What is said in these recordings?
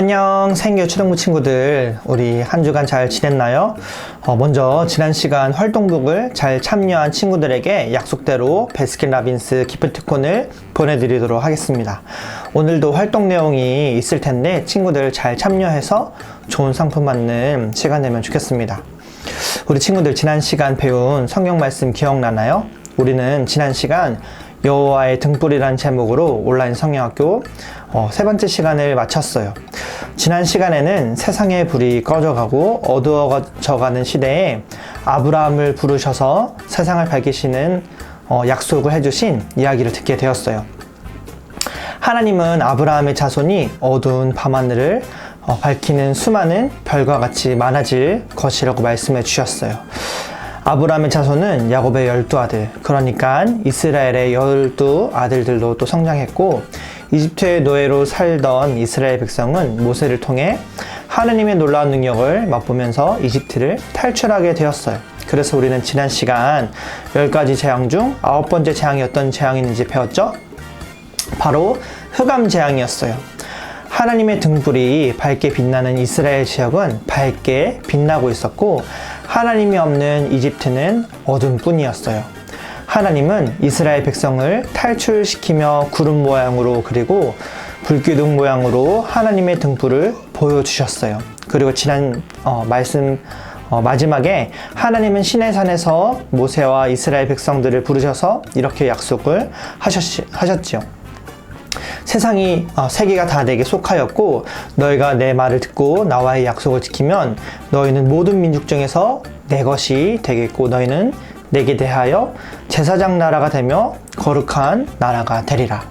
안녕 생교 초등부 친구들, 우리 한 주간 잘 지냈나요? 먼저 지난 시간 활동북을 잘 참여한 친구들에게 약속대로 베스킨라빈스 기프티콘을 보내드리도록 하겠습니다. 오늘도 활동 내용이 있을 텐데 친구들 잘 참여해서 좋은 상품 받는 시간 되면 좋겠습니다. 우리 친구들 지난 시간 배운 성경 말씀 기억나나요? 우리는 지난 시간 여호와의 등불이라는 제목으로 온라인 성경학교 세 번째 시간을 마쳤어요. 지난 시간에는 세상의 불이 꺼져가고 어두워져가는 시대에 아브라함을 부르셔서 세상을 밝히시는 약속을 해주신 이야기를 듣게 되었어요. 하나님은 아브라함의 자손이 어두운 밤하늘을 밝히는 수많은 별과 같이 많아질 것이라고 말씀해 주셨어요. 아브라함의 자손은 야곱의 12아들, 그러니까 이스라엘의 12아들들로 또 성장했고, 이집트의 노예로 살던 이스라엘 백성은 모세를 통해 하나님의 놀라운 능력을 맛보면서 이집트를 탈출하게 되었어요. 그래서 우리는 지난 시간 10가지 재앙 중 9번째 재앙이 어떤 재앙인지 배웠죠? 바로 흑암 재앙이었어요. 하나님의 등불이 밝게 빛나는 이스라엘 지역은 밝게 빛나고 있었고, 하나님이 없는 이집트는 어둠뿐이었어요. 하나님은 이스라엘 백성을 탈출시키며 구름 모양으로 그리고 불기둥 모양으로 하나님의 등불을 보여주셨어요. 그리고 지난 말씀 마지막에 하나님은 시내산에서 모세와 이스라엘 백성들을 부르셔서 이렇게 약속을 하셨지요. 세상이 세계가 다 내게 속하였고 너희가 내 말을 듣고 나와의 약속을 지키면 너희는 모든 민족 중에서 내 것이 되겠고 너희는 내게 대하여 제사장 나라가 되며 거룩한 나라가 되리라.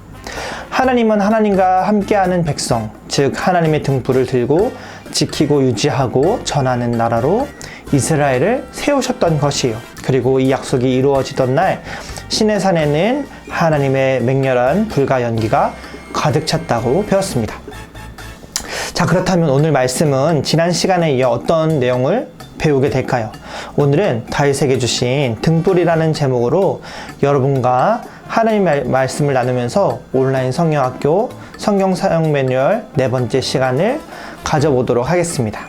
하나님은 하나님과 함께하는 백성, 즉 하나님의 등불을 들고 지키고 유지하고 전하는 나라로 이스라엘을 세우셨던 것이에요. 그리고 이 약속이 이루어지던 날 시내산에는 하나님의 맹렬한 불과 연기가 가득 찼다고 배웠습니다. 자, 그렇다면 오늘 말씀은 지난 시간에 이어 어떤 내용을 배우게 될까요? 오늘은 다윗에게 주신 등불이라는 제목으로 여러분과 하나님의 말씀을 나누면서 온라인 성경학교 성경 사용 매뉴얼 4번째 시간을 가져보도록 하겠습니다.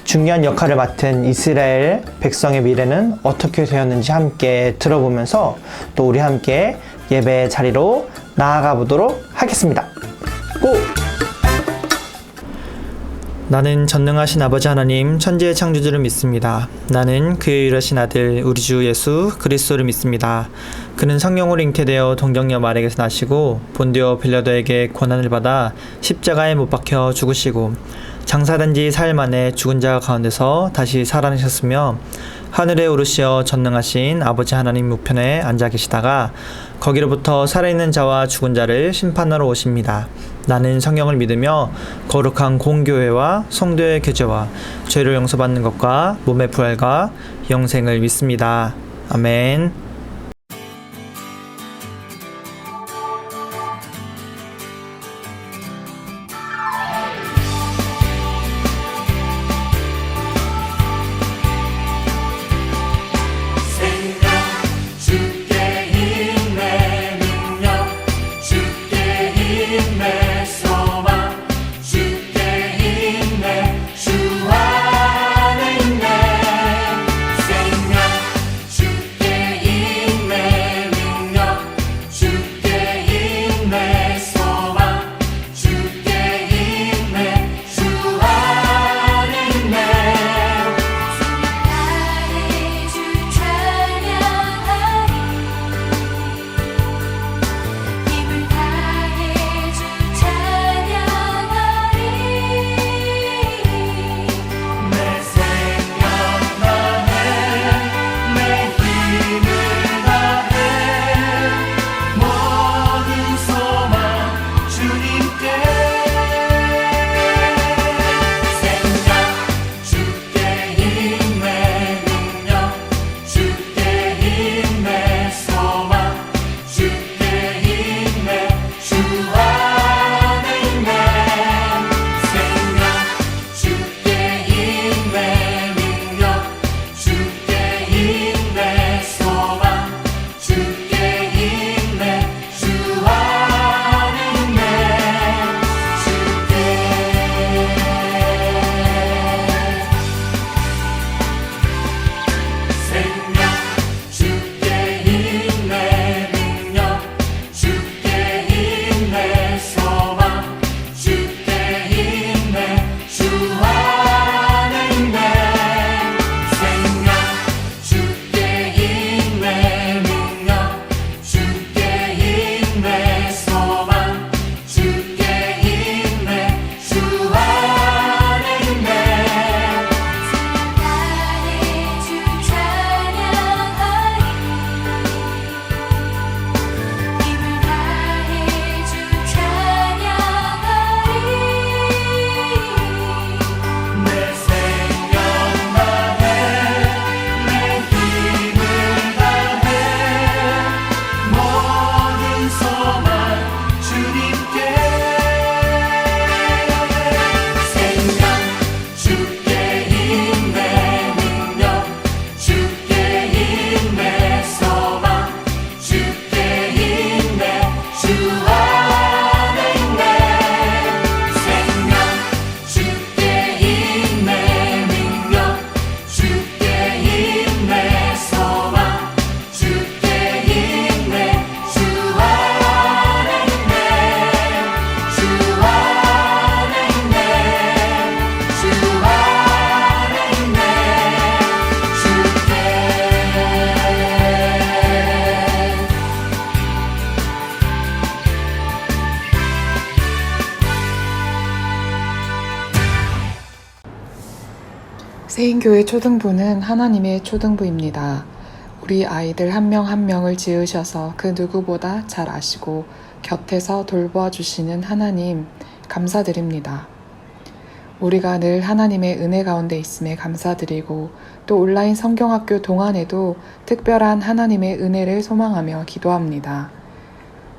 중요한 역할을 맡은 이스라엘 백성의 미래는 어떻게 되었는지 함께 들어보면서 또 우리 함께 예배 자리로 나아가 보도록 하겠습니다. 고! 나는 전능하신 아버지 하나님 천지의 창조주를 믿습니다. 나는 그의 유일하신 아들 우리 주 예수 그리스도를 믿습니다. 그는 성령으로 잉태되어 동정녀 마리아에게서 나시고 본디오 빌라도에게 고난을 받아 십자가에 못 박혀 죽으시고 장사된 지 사흘 만에 죽은 자 가운데서 다시 살아나셨으며 하늘에 오르시어 전능하신 아버지 하나님 우편에 앉아 계시다가 거기로부터 살아있는 자와 죽은 자를 심판하러 오십니다. 나는 성령을 믿으며 거룩한 공교회와 성도의 교제와 죄를 용서받는 것과 몸의 부활과 영생을 믿습니다. 아멘. 주께 세인교회 초등부는 하나님의 초등부입니다. 우리 아이들 한 명 한 명을 지으셔서 그 누구보다 잘 아시고 곁에서 돌보아 주시는 하나님 감사드립니다. 우리가 늘 하나님의 은혜 가운데 있음에 감사드리고 또 온라인 성경학교 동안에도 특별한 하나님의 은혜를 소망하며 기도합니다.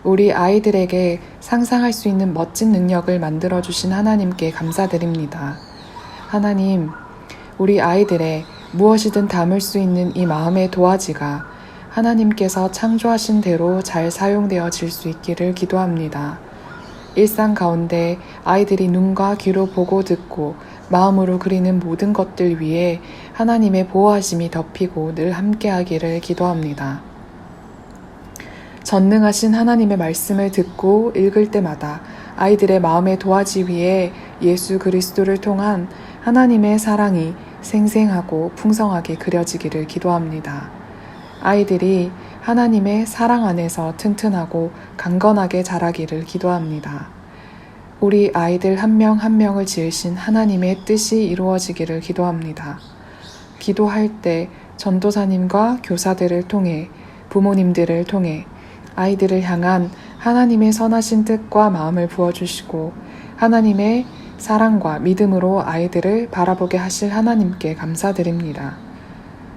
우리 아이들에게 상상할 수 있는 멋진 능력을 만들어주신 하나님께 감사드립니다. 하나님, 우리 아이들의 무엇이든 담을 수 있는 이 마음의 도화지가 하나님께서 창조하신 대로 잘 사용되어질 수 있기를 기도합니다. 일상 가운데 아이들이 눈과 귀로 보고 듣고 마음으로 그리는 모든 것들 위에 하나님의 보호하심이 덮이고 늘 함께하기를 기도합니다. 전능하신 하나님의 말씀을 듣고 읽을 때마다 아이들의 마음의 도화지 위에 예수 그리스도를 통한 하나님의 사랑이 생생하고 풍성하게 그려지기를 기도합니다. 아이들이 하나님의 사랑 안에서 튼튼하고 강건하게 자라기를 기도합니다. 우리 아이들 한 명 한 명을 지으신 하나님의 뜻이 이루어지기를 기도합니다. 기도할 때 전도사님과 교사들을 통해 부모님들을 통해 아이들을 향한 하나님의 선하신 뜻과 마음을 부어주시고 하나님의 사랑과 믿음으로 아이들을 바라보게 하실 하나님께 감사드립니다.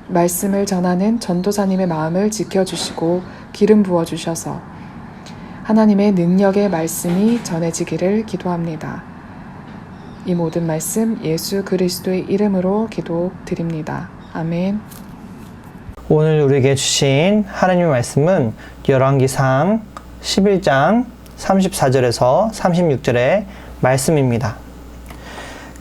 말씀을 전하는 전도사님의 마음을 지켜주시고 기름 부어주셔서 하나님의 능력의 말씀이 전해지기를 기도합니다. 이 모든 말씀 예수 그리스도의 이름으로 기도드립니다. 아멘. 오늘 우리에게 주신 하나님의 말씀은 열왕기상 11장 34절에서 36절의 말씀입니다.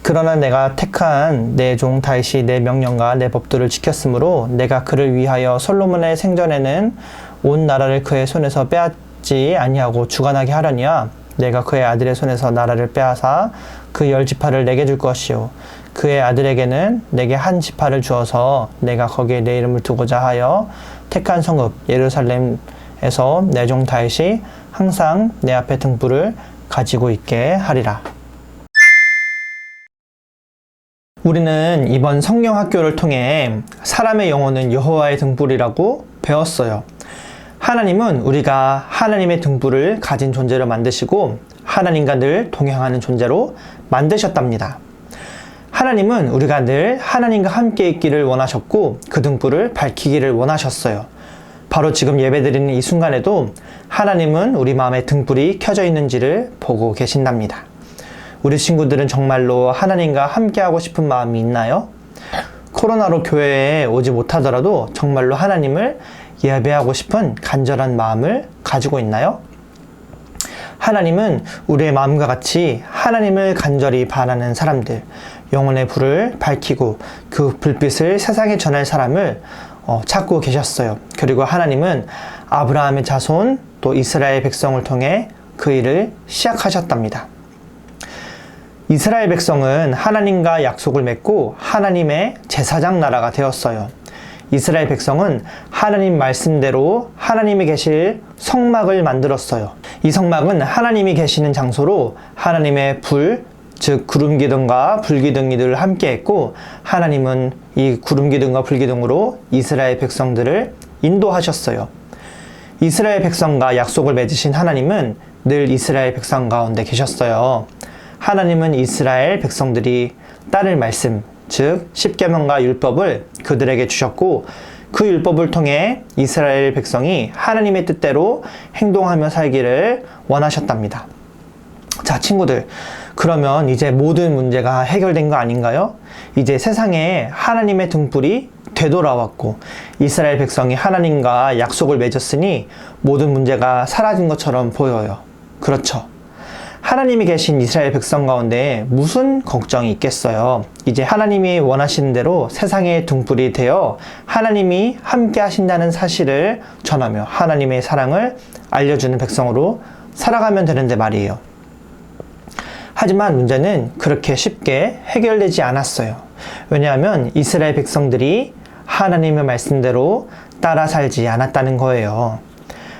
그러나 내가 택한 내 종 다윗이 내 명령과 내 법도를 지켰으므로 내가 그를 위하여 솔로몬의 생전에는 온 나라를 그의 손에서 빼앗지 아니하고 주관하게 하려니와 내가 그의 아들의 손에서 나라를 빼앗아 그 10지파를 내게 줄 것이요 그의 아들에게는 내게 한 지파를 주어서 내가 거기에 내 이름을 두고자 하여 택한 성읍 예루살렘에서 내 종 다윗이 항상 내 앞에 등불을 가지고 있게 하리라. 우리는 이번 성경 학교를 통해 사람의 영혼은 여호와의 등불이라고 배웠어요. 하나님은 우리가 하나님의 등불을 가진 존재로 만드시고 하나님과 늘 동행하는 존재로 만드셨답니다. 하나님은 우리가 늘 하나님과 함께 있기를 원하셨고 그 등불을 밝히기를 원하셨어요. 바로 지금 예배드리는 이 순간에도 하나님은 우리 마음에 등불이 켜져 있는지를 보고 계신답니다. 우리 친구들은 정말로 하나님과 함께하고 싶은 마음이 있나요? 코로나로 교회에 오지 못하더라도 정말로 하나님을 예배하고 싶은 간절한 마음을 가지고 있나요? 하나님은 우리의 마음과 같이 하나님을 간절히 바라는 사람들, 영혼의 불을 밝히고 그 불빛을 세상에 전할 사람을 찾고 계셨어요. 그리고 하나님은 아브라함의 자손 또 이스라엘 백성을 통해 그 일을 시작하셨답니다. 이스라엘 백성은 하나님과 약속을 맺고 하나님의 제사장 나라가 되었어요. 이스라엘 백성은 하나님 말씀대로 하나님이 계실 성막을 만들었어요. 이 성막은 하나님이 계시는 장소로 하나님의 불, 즉 구름기둥과 불기둥이 늘 함께 했고 하나님은 이 구름기둥과 불기둥으로 이스라엘 백성들을 인도하셨어요. 이스라엘 백성과 약속을 맺으신 하나님은 늘 이스라엘 백성 가운데 계셨어요. 하나님은 이스라엘 백성들이 따를 말씀, 즉 십계명과 율법을 그들에게 주셨고 그 율법을 통해 이스라엘 백성이 하나님의 뜻대로 행동하며 살기를 원하셨답니다. 자, 친구들, 그러면 이제 모든 문제가 해결된 거 아닌가요? 이제 세상에 하나님의 등불이 되돌아왔고 이스라엘 백성이 하나님과 약속을 맺었으니 모든 문제가 사라진 것처럼 보여요. 그렇죠? 하나님이 계신 이스라엘 백성 가운데 무슨 걱정이 있겠어요? 이제 하나님이 원하시는 대로 세상의 등불이 되어 하나님이 함께 하신다는 사실을 전하며 하나님의 사랑을 알려주는 백성으로 살아가면 되는데 말이에요. 하지만 문제는 그렇게 쉽게 해결되지 않았어요. 왜냐하면 이스라엘 백성들이 하나님의 말씀대로 따라 살지 않았다는 거예요.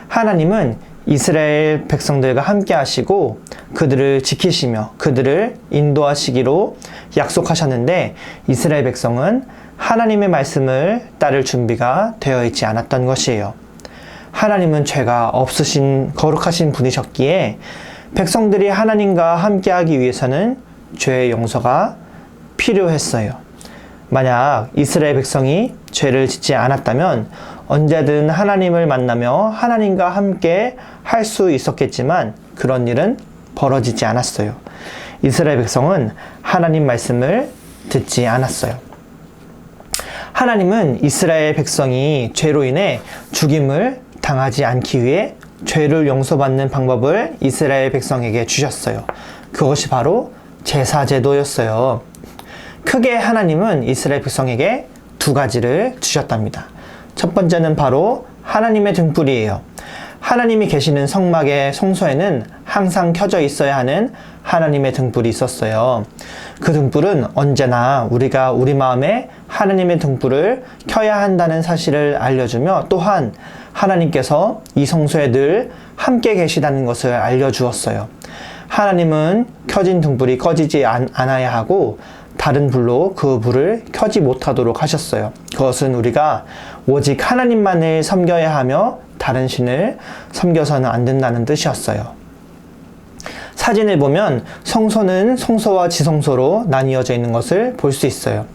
하나님은 이스라엘 백성들과 함께 하시고 그들을 지키시며 그들을 인도하시기로 약속하셨는데 이스라엘 백성은 하나님의 말씀을 따를 준비가 되어 있지 않았던 것이에요. 하나님은 죄가 없으신 거룩하신 분이셨기에 백성들이 하나님과 함께하기 위해서는 죄의 용서가 필요했어요. 만약 이스라엘 백성이 죄를 짓지 않았다면 언제든 하나님을 만나며 하나님과 함께 할 수 있었겠지만 그런 일은 벌어지지 않았어요. 이스라엘 백성은 하나님 말씀을 듣지 않았어요. 하나님은 이스라엘 백성이 죄로 인해 죽임을 당하지 않기 위해 죄를 용서받는 방법을 이스라엘 백성에게 주셨어요. 그것이 바로 제사제도였어요. 크게 하나님은 이스라엘 백성에게 두 가지를 주셨답니다. 첫 번째는 바로 하나님의 등불이에요. 하나님이 계시는 성막의 성소에는 항상 켜져 있어야 하는 하나님의 등불이 있었어요. 그 등불은 언제나 우리가 우리 마음에 하나님의 등불을 켜야 한다는 사실을 알려주며 또한 하나님께서 이 성소에 늘 함께 계시다는 것을 알려주었어요. 하나님은 켜진 등불이 꺼지지 않아야 하고 다른 불로 그 불을 켜지 못하도록 하셨어요. 그것은 우리가 오직 하나님만을 섬겨야 하며 다른 신을 섬겨서는 안 된다는 뜻이었어요. 사진을 보면 성소는 성소와 지성소로 나뉘어져 있는 것을 볼 수 있어요.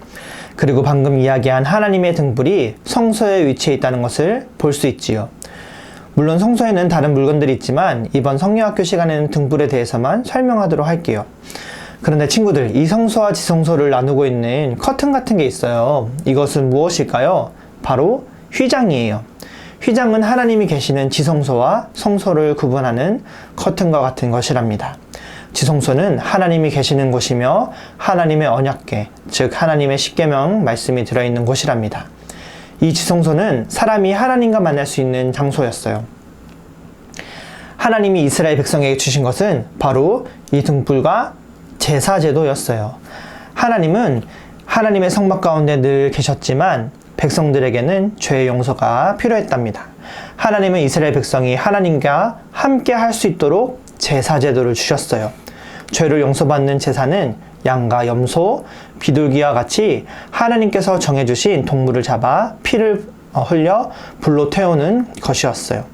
그리고 방금 이야기한 하나님의 등불이 성소에 위치해 있다는 것을 볼 수 있지요. 물론 성소에는 다른 물건들이 있지만 이번 성령학교 시간에는 등불에 대해서만 설명하도록 할게요. 그런데 친구들, 이 성소와 지성소를 나누고 있는 커튼 같은 게 있어요. 이것은 무엇일까요? 바로 휘장이에요. 휘장은 하나님이 계시는 지성소와 성소를 구분하는 커튼과 같은 것이랍니다. 지성소는 하나님이 계시는 곳이며 하나님의 언약궤, 즉 하나님의 십계명 말씀이 들어있는 곳이랍니다. 이 지성소는 사람이 하나님과 만날 수 있는 장소였어요. 하나님이 이스라엘 백성에게 주신 것은 바로 이 등불과 제사제도였어요. 하나님은 하나님의 성막 가운데 늘 계셨지만 백성들에게는 죄의 용서가 필요했답니다. 하나님은 이스라엘 백성이 하나님과 함께 할 수 있도록 제사제도를 주셨어요. 죄를 용서받는 제사는 양과 염소, 비둘기와 같이 하나님께서 정해주신 동물을 잡아 피를 흘려 불로 태우는 것이었어요.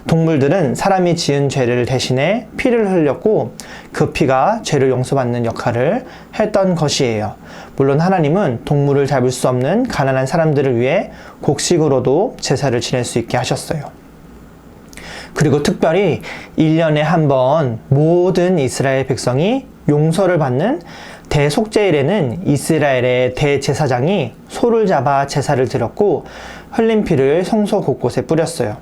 동물들은 사람이 지은 죄를 대신해 피를 흘렸고 그 피가 죄를 용서받는 역할을 했던 것이에요. 물론 하나님은 동물을 잡을 수 없는 가난한 사람들을 위해 곡식으로도 제사를 지낼 수 있게 하셨어요. 그리고 특별히 1년에 한 번 모든 이스라엘 백성이 용서를 받는 대속죄일에는 이스라엘의 대제사장이 소를 잡아 제사를 드렸고 흘린 피를 성소 곳곳에 뿌렸어요.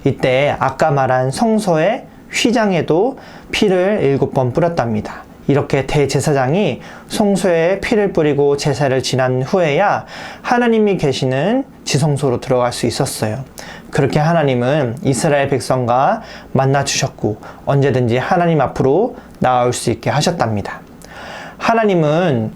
이때 아까 말한 성소의 휘장에도 피를 7번 뿌렸답니다. 이렇게 대제사장이 성소에 피를 뿌리고 제사를 지난 후에야 하나님이 계시는 지성소로 들어갈 수 있었어요. 그렇게 하나님은 이스라엘 백성과 만나 주셨고 언제든지 하나님 앞으로 나아올 수 있게 하셨답니다. 하나님은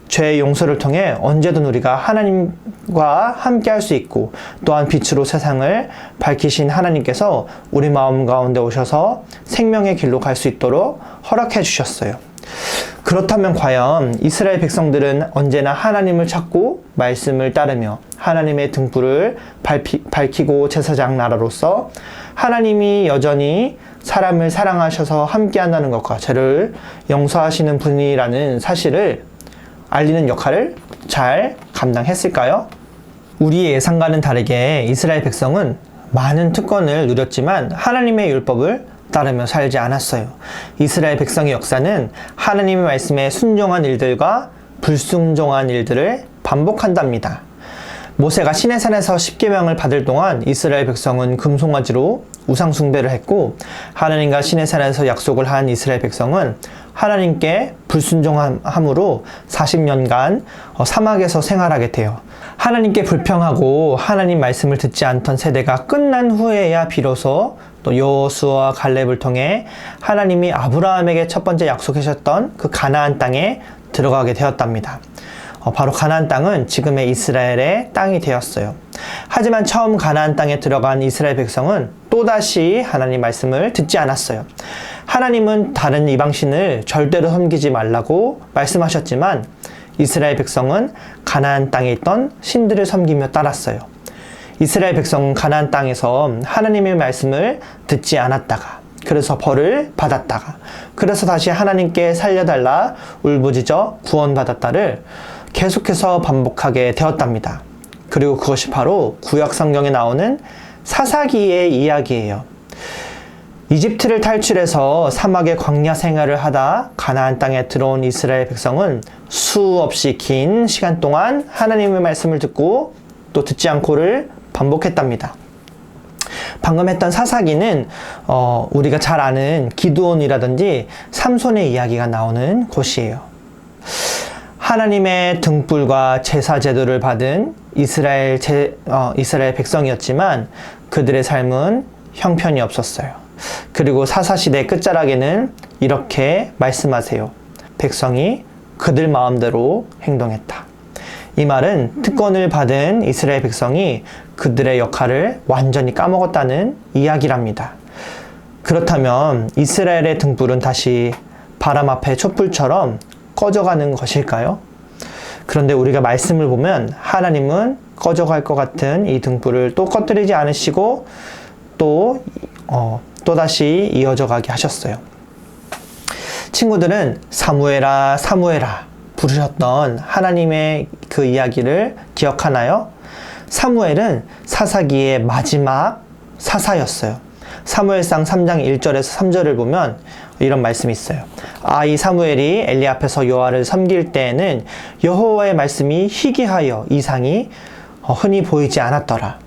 죄의 용서를 통해 언제든 우리가 하나님과 함께 할 수 있고 또한 빛으로 세상을 밝히신 하나님께서 우리 마음 가운데 오셔서 생명의 길로 갈 수 있도록 허락해 주셨어요. 그렇다면 과연 이스라엘 백성들은 언제나 하나님을 찾고 말씀을 따르며 하나님의 등불을 밝히고 제사장 나라로서 하나님이 여전히 사람을 사랑하셔서 함께 한다는 것과 죄를 용서하시는 분이라는 사실을 알리는 역할을 잘 감당했을까요? 우리의 예상과는 다르게 이스라엘 백성은 많은 특권을 누렸지만 하나님의 율법을 따르며 살지 않았어요. 이스라엘 백성의 역사는 하나님의 말씀에 순종한 일들과 불순종한 일들을 반복한답니다. 모세가 시내산에서 십계명을 받을 동안 이스라엘 백성은 금송아지로 우상 숭배를 했고 하나님과 시내산에서 약속을 한 이스라엘 백성은 하나님께 불순종함으로 40년간 사막에서 생활하게 돼요. 하나님께 불평하고 하나님 말씀을 듣지 않던 세대가 끝난 후에야 비로소 또 여호수아와 갈렙을 통해 하나님이 아브라함에게 첫 번째 약속하셨던 그 가나안 땅에 들어가게 되었답니다. 바로 가나안 땅은 지금의 이스라엘의 땅이 되었어요. 하지만 처음 가나안 땅에 들어간 이스라엘 백성은 또다시 하나님 말씀을 듣지 않았어요. 하나님은 다른 이방신을 절대로 섬기지 말라고 말씀하셨지만 이스라엘 백성은 가나안 땅에 있던 신들을 섬기며 따랐어요. 이스라엘 백성은 가나안 땅에서 하나님의 말씀을 듣지 않았다가, 그래서 벌을 받았다가, 그래서 다시 하나님께 살려달라 울부짖어 구원받았다를 계속해서 반복하게 되었답니다. 그리고 그것이 바로 구약 성경에 나오는 사사기의 이야기예요. 이집트를 탈출해서 사막의 광야 생활을 하다 가나안 땅에 들어온 이스라엘 백성은 수없이 긴 시간 동안 하나님의 말씀을 듣고 또 듣지 않고를 반복했답니다. 방금 했던 사사기는 우리가 잘 아는 기드온이라든지 삼손의 이야기가 나오는 곳이에요. 하나님의 등불과 제사 제도를 받은 이스라엘 백성이었지만 그들의 삶은 형편이 없었어요. 그리고 사사시대 끝자락에는 이렇게 말씀하세요. 백성이 그들 마음대로 행동했다. 이 말은 특권을 받은 이스라엘 백성이 그들의 역할을 완전히 까먹었다는 이야기랍니다. 그렇다면 이스라엘의 등불은 다시 바람 앞에 촛불처럼 꺼져가는 것일까요? 그런데 우리가 말씀을 보면 하나님은 꺼져갈 것 같은 이 등불을 또 꺼뜨리지 않으시고 또다시 이어져 가게 하셨어요. 친구들은 사무엘아 사무엘아 부르셨던 하나님의 그 이야기를 기억하나요? 사무엘은 사사기의 마지막 사사였어요. 사무엘상 3장 1절에서 3절을 보면 이런 말씀이 있어요. 이 사무엘이 엘리 앞에서 여호와를 섬길 때에는 여호와의 말씀이 희귀하여 이상이 흔히 보이지 않았더라.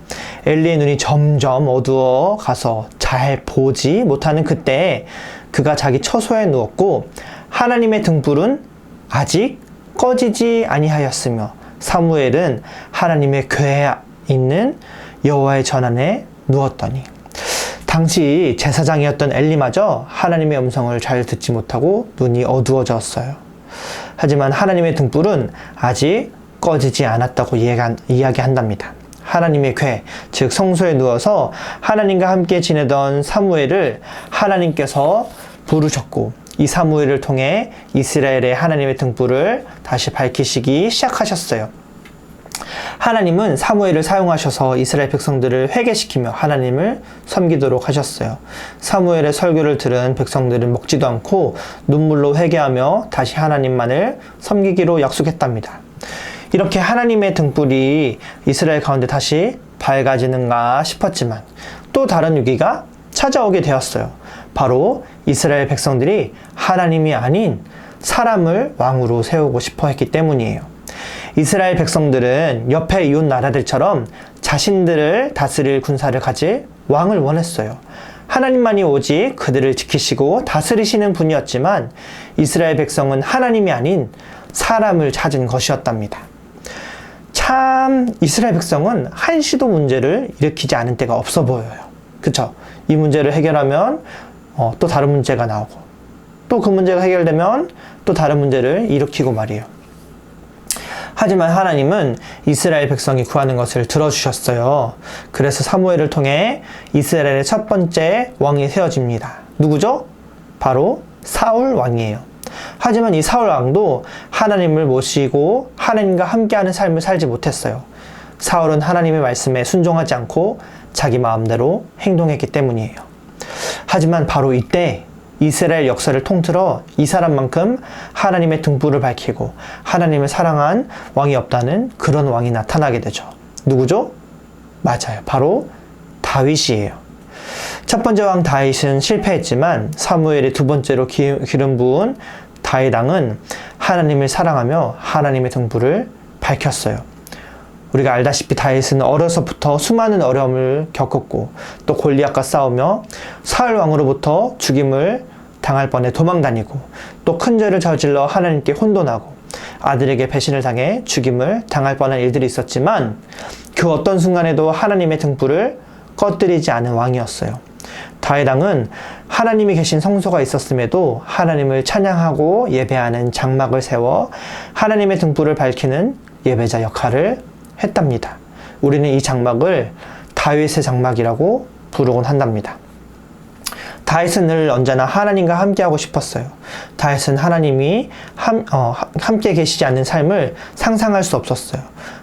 엘리의 눈이 점점 어두워 가서 잘 보지 못하는 그때에 그가 자기 처소에 누웠고 하나님의 등불은 아직 꺼지지 아니하였으며 사무엘은 하나님의 궤에 있는 여호와의 전안에 누웠더니, 당시 제사장이었던 엘리마저 하나님의 음성을 잘 듣지 못하고 눈이 어두워졌어요. 하지만 하나님의 등불은 아직 꺼지지 않았다고 이야기한답니다. 하나님의 궤, 즉 성소에 누워서 하나님과 함께 지내던 사무엘을 하나님께서 부르셨고 이 사무엘을 통해 이스라엘의 하나님의 등불을 다시 밝히시기 시작하셨어요. 하나님은 사무엘을 사용하셔서 이스라엘 백성들을 회개시키며 하나님을 섬기도록 하셨어요. 사무엘의 설교를 들은 백성들은 먹지도 않고 눈물로 회개하며 다시 하나님만을 섬기기로 약속했답니다. 이렇게 하나님의 등불이 이스라엘 가운데 다시 밝아지는가 싶었지만 또 다른 위기가 찾아오게 되었어요. 바로 이스라엘 백성들이 하나님이 아닌 사람을 왕으로 세우고 싶어 했기 때문이에요. 이스라엘 백성들은 옆에 이웃 나라들처럼 자신들을 다스릴 군사를 가질 왕을 원했어요. 하나님만이 오직 그들을 지키시고 다스리시는 분이었지만 이스라엘 백성은 하나님이 아닌 사람을 찾은 것이었답니다. 참 이스라엘 백성은 한시도 문제를 일으키지 않은 때가 없어 보여요. 그쵸? 이 문제를 해결하면 또 다른 문제가 나오고 또 그 문제가 해결되면 또 다른 문제를 일으키고 말이에요. 하지만 하나님은 이스라엘 백성이 구하는 것을 들어주셨어요. 그래서 사무엘을 통해 이스라엘의 첫 번째 왕이 세워집니다. 누구죠? 바로 사울 왕이에요. 하지만 이 사울 왕도 하나님을 모시고 하나님과 함께하는 삶을 살지 못했어요. 사울은 하나님의 말씀에 순종하지 않고 자기 마음대로 행동했기 때문이에요. 하지만 바로 이때 이스라엘 역사를 통틀어 이 사람만큼 하나님의 등불을 밝히고 하나님을 사랑한 왕이 없다는 그런 왕이 나타나게 되죠. 누구죠? 맞아요. 바로 다윗이에요. 첫 번째 왕 다윗은 실패했지만 사무엘이 두 번째로 기름 부은 다윗 왕은 하나님을 사랑하며 하나님의 등불을 밝혔어요. 우리가 알다시피 다윗은 어려서부터 수많은 어려움을 겪었고 또 골리앗과 싸우며 사울 왕으로부터 죽임을 당할 뻔해 도망다니고 또 큰 죄를 저질러 하나님께 혼돈하고 아들에게 배신을 당해 죽임을 당할 뻔한 일들이 있었지만 그 어떤 순간에도 하나님의 등불을 꺼뜨리지 않은 왕이었어요. 다윗 왕은 하나님이 계신 성소가 있었음에도 하나님을 찬양하고 예배하는 장막을 세워 하나님의 등불을 밝히는 예배자 역할을 했답니다. 우리는 이 장막을 다윗의 장막이라고 부르곤 한답니다. 다윗은 늘 언제나 하나님과 함께하고 싶었어요. 다윗은 하나님이 함께 계시지 않는 삶을 상상할 수 없었어요.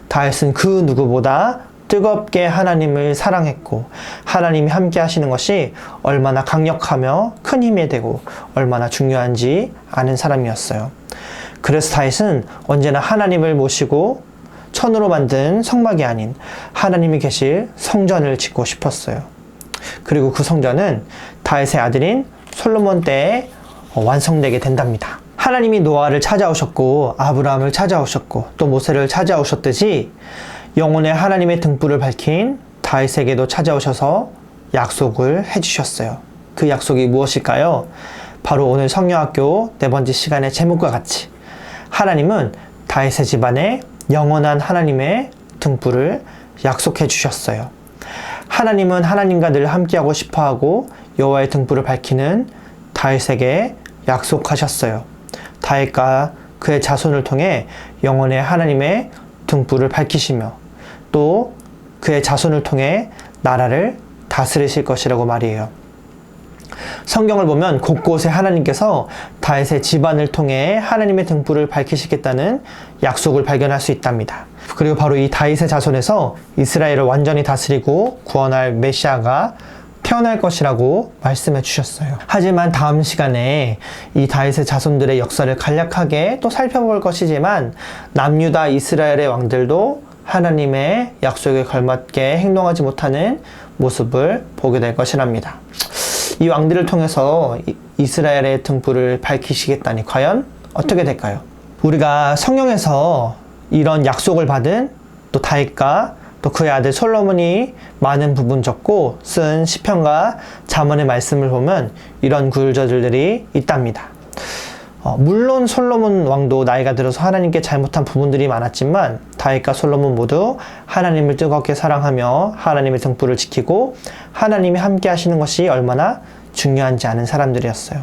다윗은 그 누구보다 뜨겁게 하나님을 사랑했고 하나님이 함께 하시는 것이 얼마나 강력하며 큰 힘이 되고 얼마나 중요한지 아는 사람이었어요. 그래서 다윗은 언제나 하나님을 모시고 천으로 만든 성막이 아닌 하나님이 계실 성전을 짓고 싶었어요. 그리고 그 성전은 다윗의 아들인 솔로몬 때에 완성되게 된답니다. 하나님이 노아를 찾아오셨고 아브라함을 찾아오셨고 또 모세를 찾아오셨듯이 영혼의 하나님의 등불을 밝힌 다윗에게도 찾아오셔서 약속을 해주셨어요. 그 약속이 무엇일까요? 바로 오늘 성령학교 4번째 시간의 제목과 같이 하나님은 다윗의 집안에 영원한 하나님의 등불을 약속해 주셨어요. 하나님은 하나님과 늘 함께하고 싶어하고 여호와의 등불을 밝히는 다윗에게 약속하셨어요. 다윗과 그의 자손을 통해 영원의 하나님의 등불을 밝히시며 또 그의 자손을 통해 나라를 다스리실 것이라고 말이에요. 성경을 보면 곳곳에 하나님께서 다윗의 집안을 통해 하나님의 등불을 밝히시겠다는 약속을 발견할 수 있답니다. 그리고 바로 이 다윗의 자손에서 이스라엘을 완전히 다스리고 구원할 메시아가 태어날 것이라고 말씀해 주셨어요. 하지만 다음 시간에 이 다윗의 자손들의 역사를 간략하게 또 살펴볼 것이지만 남유다 이스라엘의 왕들도 하나님의 약속에 걸맞게 행동하지 못하는 모습을 보게 될 것이랍니다. 이 왕들을 통해서 이스라엘의 등불을 밝히시겠다니 과연 어떻게 될까요? 우리가 성경에서 이런 약속을 받은 또 다윗과 또 그의 아들 솔로몬이 많은 부분 적고 쓴 시편과 잠언의 말씀을 보면 이런 구절들이 있답니다. 물론 솔로몬 왕도 나이가 들어서 하나님께 잘못한 부분들이 많았지만 다윗과 솔로몬 모두 하나님을 뜨겁게 사랑하며 하나님의 등불을 지키고 하나님이 함께 하시는 것이 얼마나 중요한지 아는 사람들이었어요.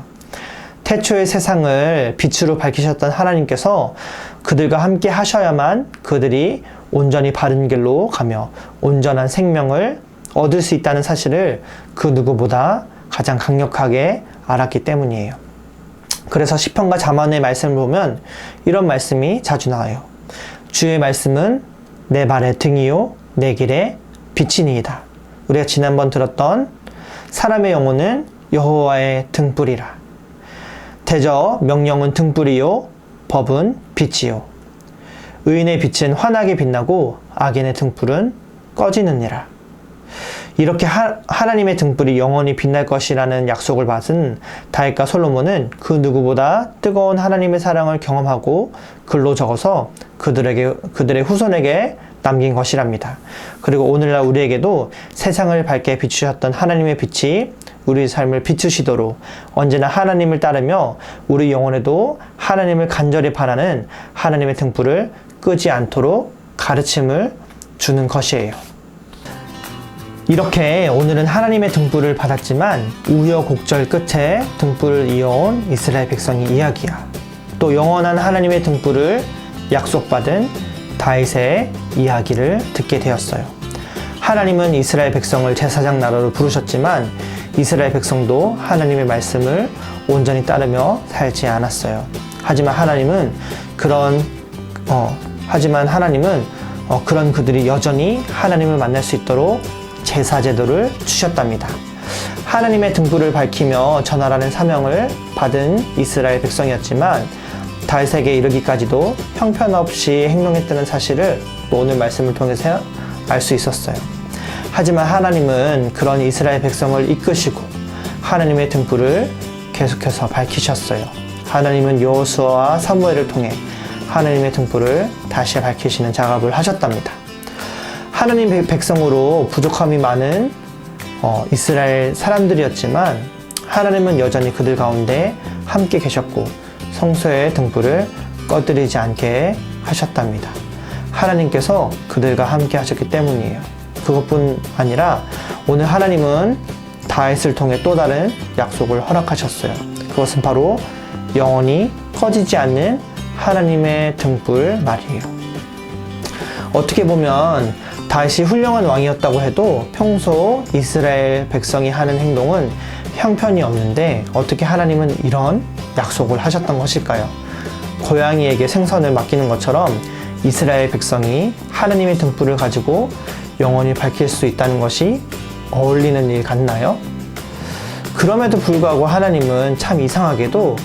태초의 세상을 빛으로 밝히셨던 하나님께서 그들과 함께 하셔야만 그들이 온전히 바른 길로 가며 온전한 생명을 얻을 수 있다는 사실을 그 누구보다 가장 강력하게 알았기 때문이에요. 그래서 시편과 잠언의 말씀을 보면 이런 말씀이 자주 나와요. 주의 말씀은 내 발의 등이요 내 길의 빛이니이다. 우리가 지난번 들었던 사람의 영혼은 여호와의 등불이라. 대저 명령은 등불이요 법은 빛이요. 의인의 빛은 환하게 빛나고 악인의 등불은 꺼지느니라. 이렇게 하나님의 등불이 영원히 빛날 것이라는 약속을 받은 다윗과 솔로몬은 그 누구보다 뜨거운 하나님의 사랑을 경험하고 글로 적어서 그들의 후손에게 남긴 것이랍니다. 그리고 오늘날 우리에게도 세상을 밝게 비추셨던 하나님의 빛이 우리 삶을 비추시도록 언제나 하나님을 따르며 우리 영혼에도 하나님을 간절히 바라는 하나님의 등불을 끄지 않도록 가르침을 주는 것이에요. 이렇게 오늘은 하나님의 등불을 받았지만 우여곡절 끝에 등불을 이어온 이스라엘 백성의 이야기야. 또 영원한 하나님의 등불을 약속받은 다윗의 이야기를 듣게 되었어요. 하나님은 이스라엘 백성을 제사장 나라로 부르셨지만 이스라엘 백성도 하나님의 말씀을 온전히 따르며 살지 않았어요. 하지만 하나님은 그런 그들이 여전히 하나님을 만날 수 있도록 제사 제도를 주셨답니다. 하나님의 등불을 밝히며 전하라는 사명을 받은 이스라엘 백성이었지만 다윗에게 이르기까지도 형편없이 행동했다는 사실을 오늘 말씀을 통해서 알 수 있었어요. 하지만 하나님은 그런 이스라엘 백성을 이끄시고 하나님의 등불을 계속해서 밝히셨어요. 하나님은 여호수아와 사무엘을 통해 하나님의 등불을 다시 밝히시는 작업을 하셨답니다. 하나님 백성으로 부족함이 많은 이스라엘 사람들이었지만 하나님은 여전히 그들 가운데 함께 계셨고 성소의 등불을 꺼뜨리지 않게 하셨답니다. 하나님께서 그들과 함께 하셨기 때문이에요. 그것뿐 아니라 오늘 하나님은 다윗을 통해 또 다른 약속을 허락하셨어요. 그것은 바로 영원히 꺼지지 않는 하나님의 등불 말이에요. 어떻게 보면 다윗이 훌륭한 왕이었다고 해도 평소 이스라엘 백성이 하는 행동은 형편이 없는데 어떻게 하나님은 이런 약속을 하셨던 것일까요? 고양이에게 생선을 맡기는 것처럼 이스라엘 백성이 하나님의 등불을 가지고 영원히 밝힐 수 있다는 것이 어울리는 일 같나요? 그럼에도 불구하고 하나님은 참 이상하게도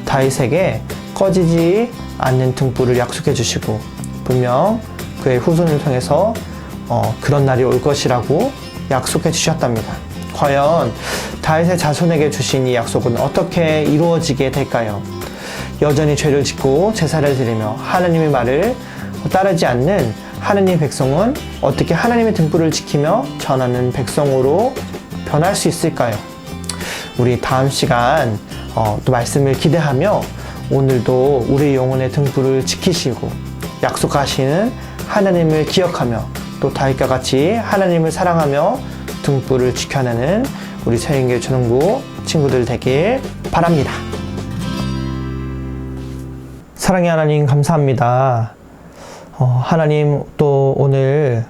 다윗에게 꺼지지 않는 등불을 약속해 주시고 분명 그의 후손을 통해서 그런 날이 올 것이라고 약속해 주셨답니다. 과연 다윗의 자손에게 주신 이 약속은 어떻게 이루어지게 될까요? 여전히 죄를 짓고 제사를 드리며 하나님의 말을 따르지 않는 하나님의 백성은 어떻게 하나님의 등불을 지키며 전하는 백성으로 변할 수 있을까요? 우리 다음 시간 또 말씀을 기대하며 오늘도 우리 영혼의 등불을 지키시고 약속하시는 하나님을 기억하며 또 다윗과 같이 하나님을 사랑하며 등불을 지켜내는 우리 새인교회 초등부 친구들 되길 바랍니다. 사랑의 하나님 감사합니다. 하나님 또 오늘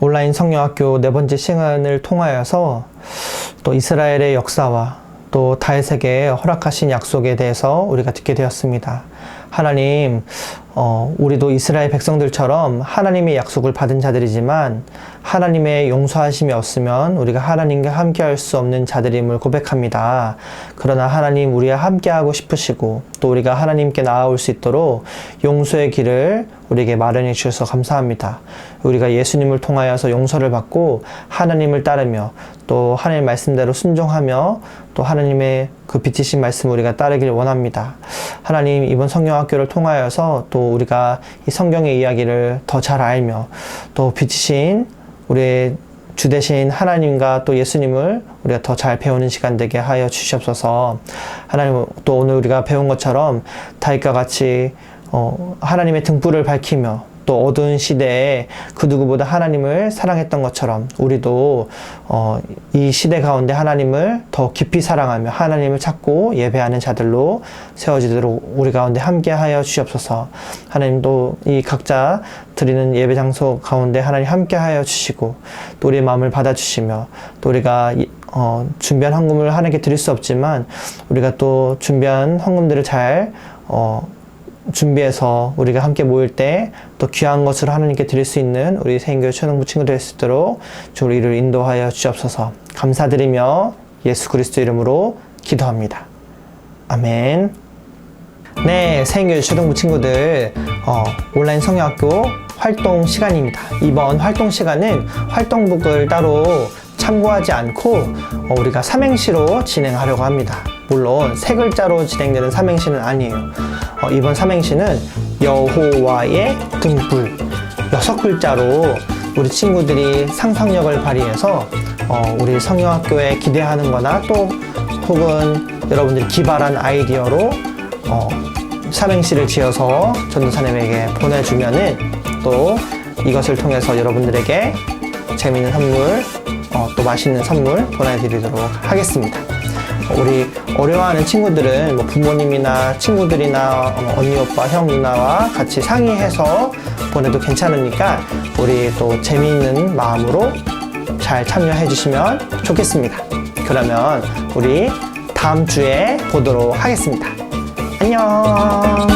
온라인 성령학교 4번째 시간을 통하여서 또 이스라엘의 역사와 또 다윗에게 허락하신 약속에 대해서 우리가 듣게 되었습니다. 하나님, 우리도 이스라엘 백성들처럼 하나님의 약속을 받은 자들이지만 하나님의 용서하심이 없으면 우리가 하나님과 함께할 수 없는 자들임을 고백합니다. 그러나 하나님 우리와 함께하고 싶으시고 또 우리가 하나님께 나아올 수 있도록 용서의 길을 우리에게 마련해 주셔서 감사합니다. 우리가 예수님을 통하여서 용서를 받고 하나님을 따르며 또 하나님 말씀대로 순종하며 또 하나님의 그 빛이신 말씀 우리가 따르길 원합니다. 하나님 이번 성경학교를 통하여서 또 우리가 이 성경의 이야기를 더 잘 알며 또 빛이신 우리의 주 되신 하나님과 또 예수님을 우리가 더 잘 배우는 시간 되게 하여 주시옵소서. 하나님 또 오늘 우리가 배운 것처럼 다윗과 같이 하나님의 등불을 밝히며 또 어두운 시대에 그 누구보다 하나님을 사랑했던 것처럼 우리도 이 시대 가운데 하나님을 더 깊이 사랑하며 하나님을 찾고 예배하는 자들로 세워지도록 우리 가운데 함께하여 주시옵소서. 하나님도 이 각자 드리는 예배 장소 가운데 하나님 함께하여 주시고 또 우리의 마음을 받아주시며 또 우리가 준비한 헌금을 하나님께 드릴 수 없지만 우리가 또 준비한 헌금들을 잘 준비해서 우리가 함께 모일 때 또 귀한 것을 하나님께 드릴 수 있는 우리 새인교회 초등부 친구들 될 수 있도록 주 우리를 인도하여 주옵소서. 감사드리며 예수 그리스도 이름으로 기도합니다. 아멘. 네, 새인교회 초등부 친구들 온라인 성경학교 활동 시간입니다. 이번 활동 시간은 활동북을 따로 참고하지 않고 우리가 삼행시로 진행하려고 합니다. 물론 3글자로 진행되는 삼행시는 아니에요. 이번 삼행시는 여호와의 등불 6글자로 우리 친구들이 상상력을 발휘해서 우리 성경학교에 기대하는 거나 또 혹은 여러분들이 기발한 아이디어로 삼행시를 지어서 전도사님에게 보내주면은 또 이것을 통해서 여러분들에게 재미있는 선물 또 맛있는 선물 보내드리도록 하겠습니다. 우리 어려워하는 친구들은 뭐 부모님이나 친구들이나 언니, 오빠, 형, 누나와 같이 상의해서 보내도 괜찮으니까 우리 또 재미있는 마음으로 잘 참여해 주시면 좋겠습니다. 그러면 우리 다음 주에 보도록 하겠습니다. 안녕.